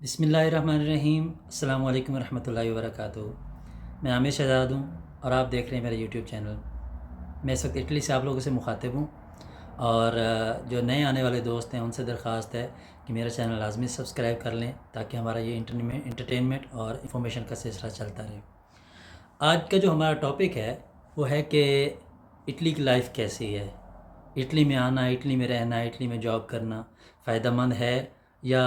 بسم اللہ الرحمن الرحیم۔ السلام علیکم ورحمۃ اللہ وبرکاتہ۔ میں عامر شہزاد ہوں اور آپ دیکھ رہے ہیں میرا یوٹیوب چینل۔ میں اس وقت اٹلی سے آپ لوگوں سے مخاطب ہوں، اور جو نئے آنے والے دوست ہیں ان سے درخواست ہے کہ میرا چینل لازمی سبسکرائب کر لیں تاکہ ہمارا یہ انٹرٹینمنٹ اور انفارمیشن کا سلسلہ چلتا رہے۔ آج کا جو ہمارا ٹاپک ہے وہ ہے کہ اٹلی کی لائف کیسی ہے، اٹلی میں آنا، اٹلی میں رہنا، اٹلی میں جاب کرنا فائدہ مند ہے، یا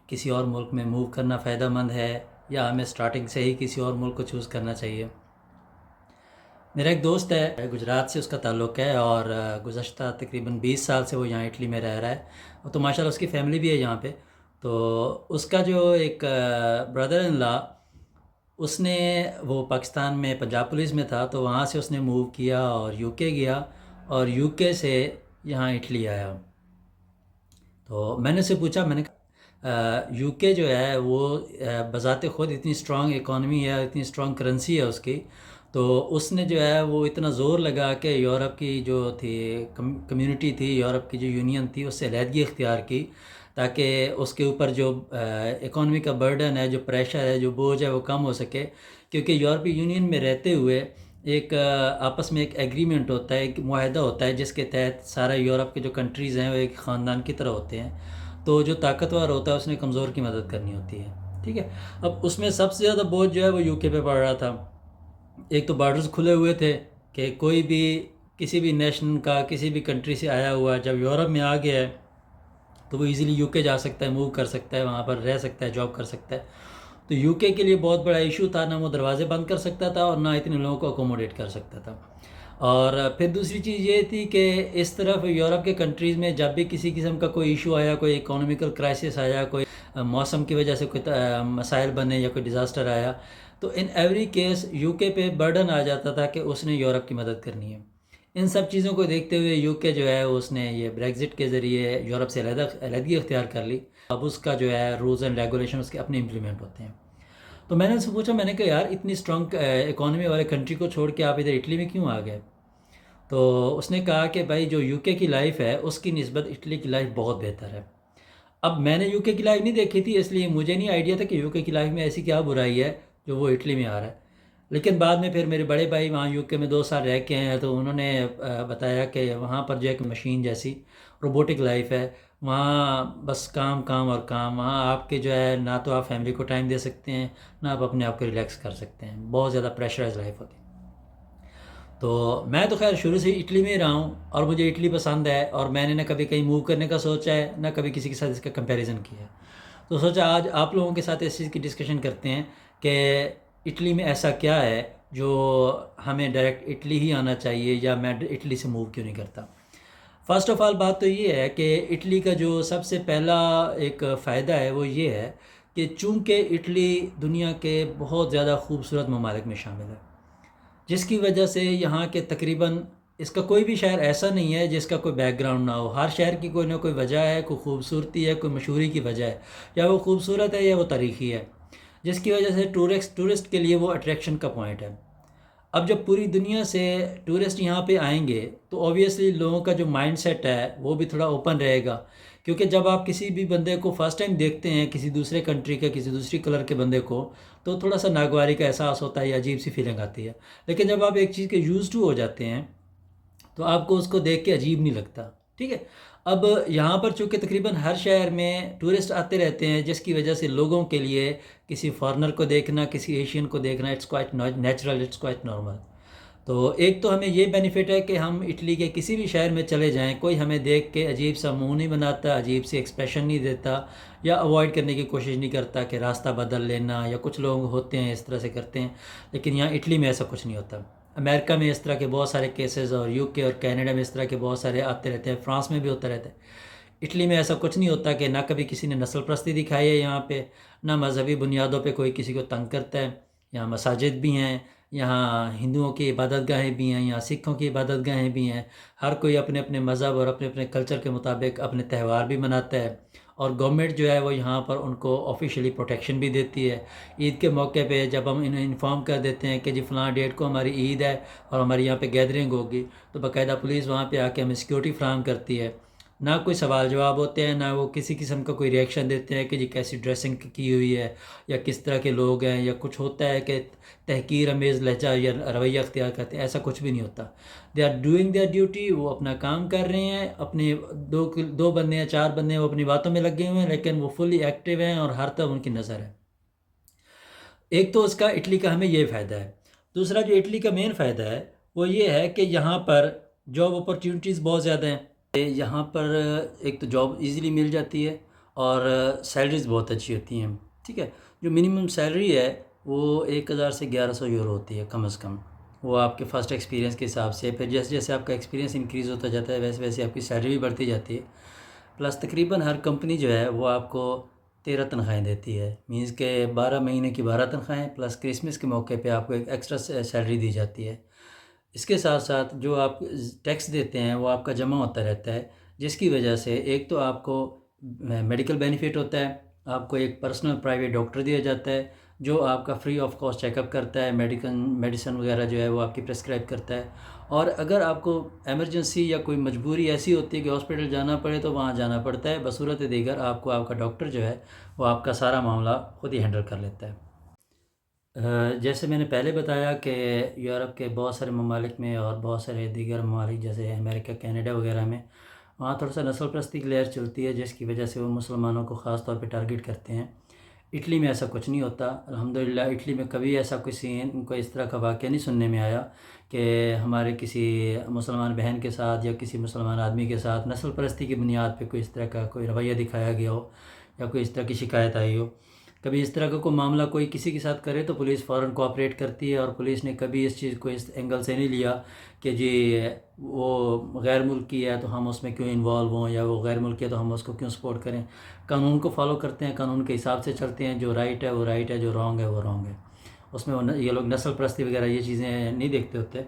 کسی اور ملک میں موو کرنا فائدہ مند ہے، یا ہمیں سٹارٹنگ سے ہی کسی اور ملک کو چوز کرنا چاہیے۔ میرا ایک دوست ہے، گجرات سے اس کا تعلق ہے، اور گزشتہ تقریباً 20 سال سے وہ یہاں اٹلی میں رہ رہا ہے، تو ماشاءاللہ اس کی فیملی بھی ہے یہاں پہ۔ تو اس کا جو ایک بردر ان لا، اس نے وہ پاکستان میں پنجاب پولیس میں تھا، تو وہاں سے اس نے موو کیا اور یو کے گیا، اور یو کے سے یہاں اٹلی آیا۔ تو میں نے اسے پوچھا، میں نے کہا یو کے جو ہے وہ بذات خود اتنی اسٹرانگ اکانومی ہے، اتنی اسٹرانگ کرنسی ہے اس کی، تو اس نے جو ہے وہ اتنا زور لگا کہ یورپ کی جو تھی کمیونٹی تھی، یورپ کی جو یونین تھی، اس سے علیحدگی اختیار کی تاکہ اس کے اوپر جو اکانومی کا برڈن ہے، جو پریشر ہے، جو بوجھ ہے، وہ کم ہو سکے، کیونکہ یورپی یونین میں رہتے ہوئے ایک آپس میں ایک ایگریمنٹ ہوتا ہے، ایک معاہدہ ہوتا ہے جس کے تحت سارے یورپ کے جو کنٹریز ہیں وہ ایک خاندان کی طرح ہوتے ہیں، تو جو طاقتور ہوتا ہے اس نے کمزور کی مدد کرنی ہوتی ہے، ٹھیک ہے۔ اب اس میں سب سے زیادہ بوجھ جو ہے وہ یو کے پہ پڑ رہا تھا۔ ایک تو بارڈرز کھلے ہوئے تھے کہ کوئی بھی کسی بھی نیشن کا، کسی بھی کنٹری سے آیا ہوا جب یورپ میں آ گیا ہے تو وہ ایزیلی یو کے جا سکتا ہے، موو کر سکتا ہے، وہاں پر رہ سکتا ہے، جاب کر سکتا ہے۔ تو یو کے لیے بہت بڑا ایشو تھا، نہ وہ دروازے بند کر سکتا تھا اور نہ اتنے لوگوں کو اکوموڈیٹ کر سکتا تھا۔ اور پھر دوسری چیز یہ تھی کہ اس طرف یورپ کے کنٹریز میں جب بھی کسی قسم کا کوئی ایشو آیا، کوئی اکانومیکل کرائسس آیا، کوئی موسم کی وجہ سے کوئی مسائل بنے یا کوئی ڈیزاسٹر آیا، تو ان ایوری کیس یو کے پہ برڈن آ جاتا تھا کہ اس نے یورپ کی مدد کرنی ہے۔ ان سب چیزوں کو دیکھتے ہوئے یو کے جو ہے اس نے یہ بریگزٹ کے ذریعے یورپ سے علیحدگی اختیار کر لی۔ اب اس کا جو ہے رولز اینڈ ریگولیشن اس کے اپنے امپلیمنٹ ہوتے ہیں۔ تو میں نے اس سے پوچھا، میں نے کہا یار اتنی اسٹرانگ اکانومی والے کنٹری کو چھوڑ کے آپ ادھر اٹلی میں کیوں آ گئے؟ تو اس نے کہا کہ بھائی جو یو کے کی لائف ہے اس کی نسبت اٹلی کی لائف بہت بہتر ہے۔ اب میں نے یو کے کی لائف نہیں دیکھی تھی، اس لیے مجھے نہیں آئیڈیا تھا کہ یو کے کی لائف میں ایسی کیا برائی ہے جو وہ اٹلی میں آ رہا ہے۔ لیکن بعد میں پھر میرے بڑے بھائی وہاں یو کے میں 2 سال رہ کے ہیں، تو انہوں نے بتایا کہ وہاں پر جو ایک مشین جیسی روبوٹک لائف ہے، وہاں بس کام کام اور کام، وہاں آپ کے جو ہے نہ تو آپ فیملی کو ٹائم دے سکتے ہیں، نہ آپ اپنے آپ کو ریلیکس کر سکتے ہیں، بہت زیادہ پریشرائز لائف ہوتی ہے۔ تو میں تو خیر شروع سے اٹلی میں ہی رہا ہوں اور مجھے اٹلی پسند ہے، اور میں نے نہ کبھی کہیں موو کرنے کا سوچا ہے، نہ کبھی کسی کے ساتھ اس کا کمپیریزن کیا ہے۔ تو سوچا آج آپ لوگوں کے ساتھ اس چیز کی ڈسکشن کرتے ہیں کہ اٹلی میں ایسا کیا ہے جو ہمیں ڈائریکٹ اٹلی ہی آنا چاہیے، یا میں اٹلی سے موو کیوں نہیں کرتا۔ فرسٹ آف آل بات تو یہ ہے کہ اٹلی کا جو سب سے پہلا ایک فائدہ ہے وہ یہ ہے کہ چونکہ اٹلی دنیا کے بہت زیادہ خوبصورت ممالک میں شامل ہے، جس کی وجہ سے یہاں کے تقریباً اس کا کوئی بھی شہر ایسا نہیں ہے جس کا کوئی بیک گراؤنڈ نہ ہو۔ ہر شہر کی کوئی نہ کوئی وجہ ہے، کوئی خوبصورتی ہے، کوئی مشہوری کی وجہ ہے، یا وہ خوبصورت ہے یا وہ تاریخی ہے، جس کی وجہ سے ٹورسٹ کے لیے وہ اٹریکشن کا پوائنٹ ہے۔ اب جب پوری دنیا سے ٹورسٹ یہاں پہ آئیں گے تو اوبیسلی لوگوں کا جو مائنڈ سیٹ ہے وہ بھی تھوڑا اوپن رہے گا، کیونکہ جب آپ کسی بھی بندے کو فرسٹ ٹائم دیکھتے ہیں، کسی دوسرے کنٹری کے، کسی دوسری کلر کے بندے کو، تو تھوڑا سا ناگواری کا احساس ہوتا ہے یا عجیب سی فیلنگ آتی ہے۔ لیکن جب آپ ایک چیز کے یوز ٹو ہو جاتے ہیں تو آپ کو اس کو دیکھ کے عجیب نہیں لگتا، ٹھیک ہے۔ اب یہاں پر چونکہ تقریباً ہر شہر میں ٹورسٹ آتے رہتے ہیں، جس کی وجہ سے لوگوں کے لیے کسی فارنر کو دیکھنا، کسی ایشین کو دیکھنا، it's quite natural, it's quite normal. تو ایک تو ہمیں یہ بینیفٹ ہے کہ ہم اٹلی کے کسی بھی شہر میں چلے جائیں، کوئی ہمیں دیکھ کے عجیب سا منہ نہیں بناتا، عجیب سی ایکسپریشن نہیں دیتا، یا اوائڈ کرنے کی کوشش نہیں کرتا کہ راستہ بدل لینا، یا کچھ لوگ ہوتے ہیں اس طرح سے کرتے ہیں۔ لیکن یہاں اٹلی میں ایسا کچھ نہیں ہوتا۔ امریکہ میں اس طرح کے بہت سارے کیسز، اور یو کے اور کینیڈا میں اس طرح کے بہت سارے آتے رہتے ہیں، فرانس میں بھی ہوتا رہتا ہے۔ اٹلی میں ایسا کچھ نہیں ہوتا کہ نہ کبھی کسی نے نسل پرستی دکھائی ہے یہاں پہ، نہ مذہبی بنیادوں پہ کوئی کسی کو تنگ کرتا ہے۔ یہاں مساجد بھی ہیں، یہاں ہندوؤں کی عبادت گاہیں بھی ہیں، یہاں سکھوں کی عبادت گاہیں بھی ہیں، ہر کوئی اپنے اپنے مذہب اور اپنے اپنے کلچر کے مطابق اپنے تہوار بھی مناتا ہے، اور گورنمنٹ جو ہے وہ یہاں پر ان کو آفیشیلی پروٹیکشن بھی دیتی ہے۔ عید کے موقع پہ جب ہم انہیں انفارم کر دیتے ہیں کہ جی فلاں ڈیٹ کو ہماری عید ہے اور ہماری یہاں پہ گیدرنگ ہوگی، تو باقاعدہ پولیس وہاں پہ آ کے ہمیں سیکورٹی فراہم کرتی ہے۔ نہ کوئی سوال جواب ہوتے ہیں، نہ وہ کسی قسم کا کوئی ریئیکشن دیتے ہیں کہ جی کیسی ڈریسنگ کی ہوئی ہے یا کس طرح کے لوگ ہیں، یا کچھ ہوتا ہے کہ تحقیر امیز لہجہ یا رویہ اختیار کرتے ہیں. ایسا کچھ بھی نہیں ہوتا. They are doing their duty. وہ اپنا کام کر رہے ہیں، اپنے دو بندے ہیں، چار بندے ہیں، وہ اپنی باتوں میں لگے ہوئے ہیں، لیکن وہ فلی ایکٹیو ہیں اور ہر طرف ان کی نظر ہے. ایک تو اس کا اٹلی کا ہمیں یہ فائدہ ہے. دوسرا جو اٹلی کا مین فائدہ ہے وہ یہ ہے کہ یہاں پر جاب اپرچونیٹیز بہت زیادہ ہیں. یہاں پر ایک تو جاب ایزیلی مل جاتی ہے اور سیلریز بہت اچھی ہوتی ہیں. ٹھیک ہے. جو منیمم سیلری ہے وہ 1000 سے 1100 یورو ہوتی ہے کم از کم. وہ آپ کے فرسٹ ایکسپیرینس کے حساب سے، پھر جیسے جیسے آپ کا ایکسپیرینس انکریز ہوتا جاتا ہے ویسے ویسے آپ کی سیلری بھی بڑھتی جاتی ہے. پلس تقریباً ہر کمپنی جو ہے وہ آپ کو 13 تنخواہیں دیتی ہے. مینز کہ 12 مہینے کی 12 تنخواہیں پلس کرسمس کے موقع پہ آپ کو ایک ایکسٹرا سیلری دی جاتی ہے. اس کے ساتھ ساتھ جو آپ ٹیکس دیتے ہیں وہ آپ کا جمع ہوتا رہتا ہے، جس کی وجہ سے ایک تو آپ کو میڈیکل بینیفٹ ہوتا ہے. آپ کو ایک پرسنل پرائیویٹ ڈاکٹر دیا جاتا ہے جو آپ کا free of cost check up کرتا ہے، میڈیسن وغیرہ جو ہے وہ آپ کی پرسکرائب کرتا ہے. اور اگر آپ کو ایمرجنسی یا کوئی مجبوری ایسی ہوتی ہے کہ ہاسپٹل جانا پڑے تو وہاں جانا پڑتا ہے. بصورت دیگر آپ کو آپ کا ڈاکٹر جو ہے وہ آپ کا سارا معاملہ خود ہی ہینڈل کر لیتا ہے. جیسے میں نے پہلے بتایا کہ یورپ کے بہت سارے ممالک میں اور بہت سارے دیگر ممالک جیسے امریکہ، کینیڈا وغیرہ میں وہاں تھوڑا سا نسل پرستی کی لہر چلتی ہے، جس کی وجہ سے وہ مسلمانوں کو خاص طور پہ ٹارگٹ کرتے ہیں. اٹلی میں ایسا کچھ نہیں ہوتا الحمدللہ. اٹلی میں کبھی ایسا کوئی سین، کوئی اس طرح کا واقعہ نہیں سننے میں آیا کہ ہمارے کسی مسلمان بہن کے ساتھ یا کسی مسلمان آدمی کے ساتھ نسل پرستی کی بنیاد پہ کوئی اس طرح کا کوئی رویہ دکھایا گیا ہو یا کوئی اس طرح کی شکایت آئی ہو. کبھی اس طرح کا کوئی معاملہ کوئی کسی کے ساتھ کرے تو پولیس فوراً کوآپریٹ کرتی ہے، اور پولیس نے کبھی اس چیز کو اس اینگل سے نہیں لیا کہ جی وہ غیر ملکی ہے تو ہم اس میں کیوں انوالو ہوں، یا وہ غیر ملکی ہے تو ہم اس کو کیوں سپورٹ کریں. قانون کو فالو کرتے ہیں، قانون کے حساب سے چلتے ہیں. جو رائٹ ہے وہ رائٹ ہے، جو رانگ ہے وہ رانگ ہے. اس میں یہ لوگ نسل پرستی وغیرہ یہ چیزیں نہیں دیکھتے ہوتے.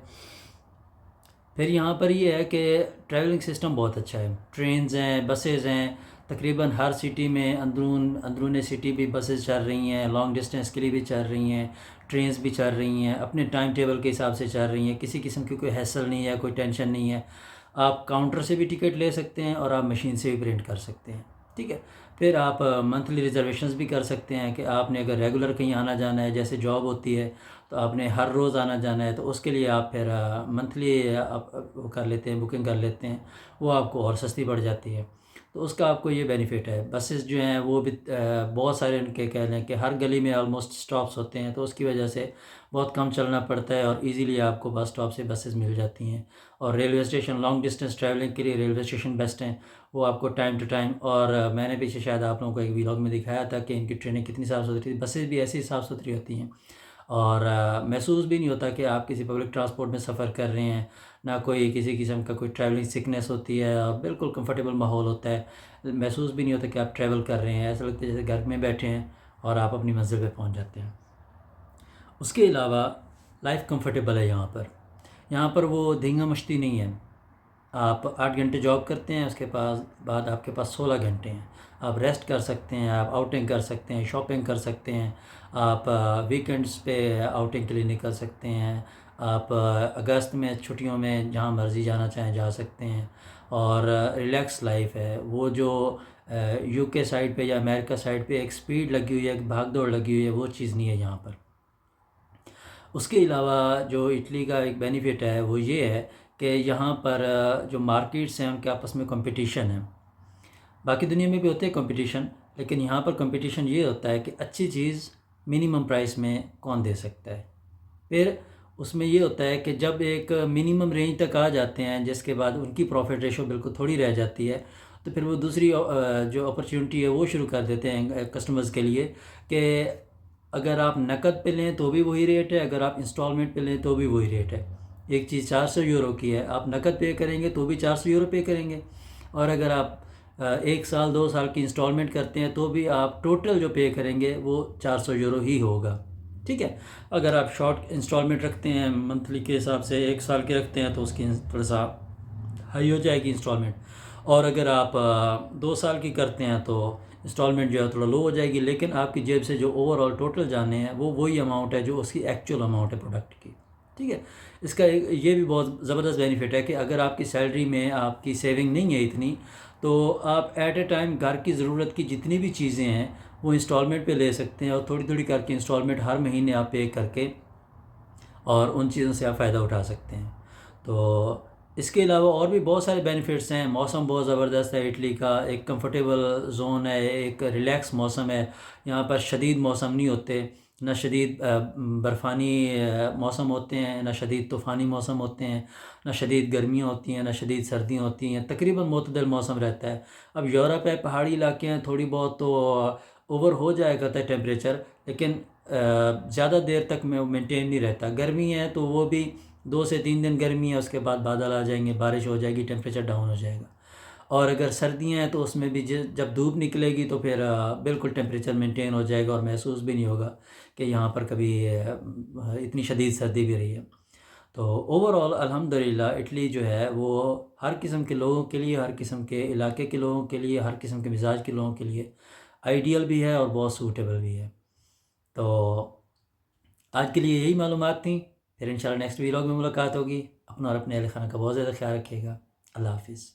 پھر یہاں پر یہ ہے کہ ٹریولنگ سسٹم بہت اچھا ہے. ٹرینز ہیں، بسیز ہیں، تقریباً ہر سٹی میں اندرون سٹی بھی بسیز چل رہی ہیں، لانگ ڈسٹینس کے لیے بھی چل رہی ہیں، ٹرینز بھی چل رہی ہیں، اپنے ٹائم ٹیبل کے حساب سے چل رہی ہیں. کسی قسم کی کوئی ہیسل نہیں ہے، کوئی ٹینشن نہیں ہے. آپ کاؤنٹر سے بھی ٹکٹ لے سکتے ہیں اور آپ مشین سے بھی پرنٹ کر سکتے ہیں. ٹھیک ہے. پھر آپ منتھلی ریزرویشنز بھی کر سکتے ہیں کہ آپ نے اگر ریگولر کہیں آنا جانا ہے، جیسے جاب ہوتی ہے تو آپ نے ہر روز آنا جانا ہے، تو اس کے لیے آپ پھر منتھلی آپ وہ کر لیتے ہیں، بکنگ کر لیتے ہیں. وہ آپ کو اور سستی پڑ جاتی ہے. تو اس کا آپ کو یہ بینیفٹ ہے. بسز جو ہیں وہ بھی بہت سارے ان کے کہہ لیں کہ ہر گلی میں آلموسٹ سٹاپس ہوتے ہیں، تو اس کی وجہ سے بہت کم چلنا پڑتا ہے اور ایزیلی آپ کو بس سٹاپ سے بسز مل جاتی ہیں. اور railway station long distance travelling کے لیے ریلوے اسٹیشن بیسٹ ہیں. وہ آپ کو ٹائم ٹو ٹائم، اور میں نے پیچھے شاید آپ لوگوں کو ایک ویلاگ میں دکھایا تھا کہ ان کی ٹرینیں کتنی صاف ستھری، بسز بھی ایسی صاف ستھری ہوتی ہیں. اور محسوس بھی نہیں ہوتا کہ آپ کسی پبلک ٹرانسپورٹ میں سفر کر رہے ہیں، نہ کوئی کسی قسم کا کوئی ٹریولنگ سکنس ہوتی ہے، اور بالکل کمفرٹیبل ماحول ہوتا ہے. محسوس بھی نہیں ہوتا کہ آپ ٹریول کر رہے ہیں. ایسا لگتا ہے جیسے گھر میں بیٹھے ہیں اور آپ اپنی منزل پہ پہنچ جاتے ہیں. اس کے علاوہ لائف کمفرٹیبل ہے یہاں پر. یہاں پر وہ دھینگا مشتی نہیں ہے. آپ 8 گھنٹے جاب کرتے ہیں، اس کے بعد آپ کے پاس 16 گھنٹے ہیں. آپ ریسٹ کر سکتے ہیں، آپ آؤٹنگ کر سکتے ہیں، شاپنگ کر سکتے ہیں، آپ ویکنڈز پہ آؤٹنگ کے لیے نکل سکتے ہیں، آپ اگست میں چھٹیوں میں جہاں مرضی جانا چاہیں جا سکتے ہیں. اور ریلیکس لائف ہے. وہ جو یو کے سائڈ پہ یا امریکہ سائڈ پہ ایک سپیڈ لگی ہوئی ہے، ایک بھاگ دوڑ لگی ہوئی ہے، وہ چیز نہیں ہے یہاں پر. اس کے علاوہ جو اٹلی کا ایک بینیفٹ ہے وہ یہ ہے کہ یہاں پر جو مارکیٹس ہیں ان کے آپس میں کمپٹیشن ہے. باقی دنیا میں بھی ہوتے ہیں کمپٹیشن، لیکن یہاں پر کمپٹیشن یہ ہوتا ہے کہ اچھی چیز منیمم پرائس میں کون دے سکتا ہے. پھر اس میں یہ ہوتا ہے کہ جب ایک منیمم رینج تک آ جاتے ہیں، جس کے بعد ان کی پروفٹ ریشو بالکل تھوڑی رہ جاتی ہے، تو پھر وہ دوسری جو اپرچونٹی ہے وہ شروع کر دیتے ہیں کسٹمرز کے لیے کہ اگر آپ نقد پہ لیں تو بھی وہی ریٹ ہے، اگر آپ انسٹالمنٹ پہ لیں تو بھی وہی ریٹ ہے. ایک چیز 400 یورو کی ہے، آپ نقد پے کریں گے تو بھی 400 یورو پے کریں گے، اور اگر آپ 1 سال 2 سال کی انسٹالمنٹ کرتے ہیں تو بھی آپ ٹوٹل جو پے کریں گے وہ 400 یورو ہی ہوگا. ٹھیک ہے. اگر آپ شارٹ انسٹالمنٹ رکھتے ہیں منتھلی کے حساب سے، 1 سال کے رکھتے ہیں تو اس کی تھوڑا سا ہائی ہو جائے گی انسٹالمنٹ، اور اگر آپ 2 سال کی کرتے ہیں تو انسٹالمنٹ جو ہے تھوڑا لو ہو جائے گی. لیکن آپ کی جیب سے جو اوور آل ٹوٹل جانے ہیں وہ وہی اماؤنٹ ہے جو اس کی ایکچوئل اماؤنٹ ہے پروڈکٹ کی. ٹھیک ہے. اس کا یہ بھی بہت زبردست بینیفٹ ہے کہ اگر آپ کی سیلری میں آپ کی سیونگ نہیں ہے اتنی، تو آپ ایٹ اے ٹائم گھر کی ضرورت کی جتنی بھی چیزیں ہیں وہ انسٹالمنٹ پہ لے سکتے ہیں، اور تھوڑی تھوڑی کر کے انسٹالمنٹ ہر مہینے آپ پے کر کے اور ان چیزوں سے آپ فائدہ اٹھا سکتے ہیں۔ تو اس کے علاوہ اور بھی بہت سارے بینیفٹس ہیں۔ موسم بہت زبردست ہے اٹلی کا، ایک کمفرٹیبل زون ہے، ایک ریلیکس موسم ہے، یہاں پر شدید موسم نہیں ہوتے، نہ شدید برفانی موسم ہوتے ہیں، نہ شدید طوفانی موسم ہوتے ہیں، نہ شدید گرمیاں ہوتی ہیں، نہ شدید سردیاں ہوتی ہیں، تقریباً معتدل موسم رہتا ہے۔ اب یورپ ہے، پہاڑی علاقے ہیں، تھوڑی بہت تو اوور ہو جائے کرتا ہے ٹیمپریچر، لیکن زیادہ دیر تک میں مینٹین نہیں رہتا۔ گرمی ہے تو وہ بھی 2 سے 3 دن گرمی ہے، اس کے بعد بادل آ جائیں گے، بارش ہو جائے گی، ٹیمپریچر ڈاؤن ہو جائے گا۔ اور اگر سردیاں ہیں تو اس میں بھی جب دھوپ نکلے گی تو پھر بالکل ٹیمپریچر مینٹین ہو جائے گا، اور محسوس بھی نہیں ہوگا کہ یہاں پر کبھی اتنی شدید سردی بھی رہی ہے۔ تو اوور آل الحمدللہ اٹلی جو ہے وہ ہر قسم کے لوگوں کے لیے، ہر قسم کے علاقے کے لوگوں کے لیے، ہر قسم کے مزاج کے لوگوں کے لیے آئیڈیل بھی ہے اور بہت سوٹیبل بھی ہے۔ تو آج کے لیے یہی معلومات تھیں، پھر انشاءاللہ نیکسٹ ویلاگ میں ملاقات ہوگی۔ اپنا اور اپنے اہل خانہ کا بہت زیادہ خیال رکھیے گا۔ اللہ حافظ۔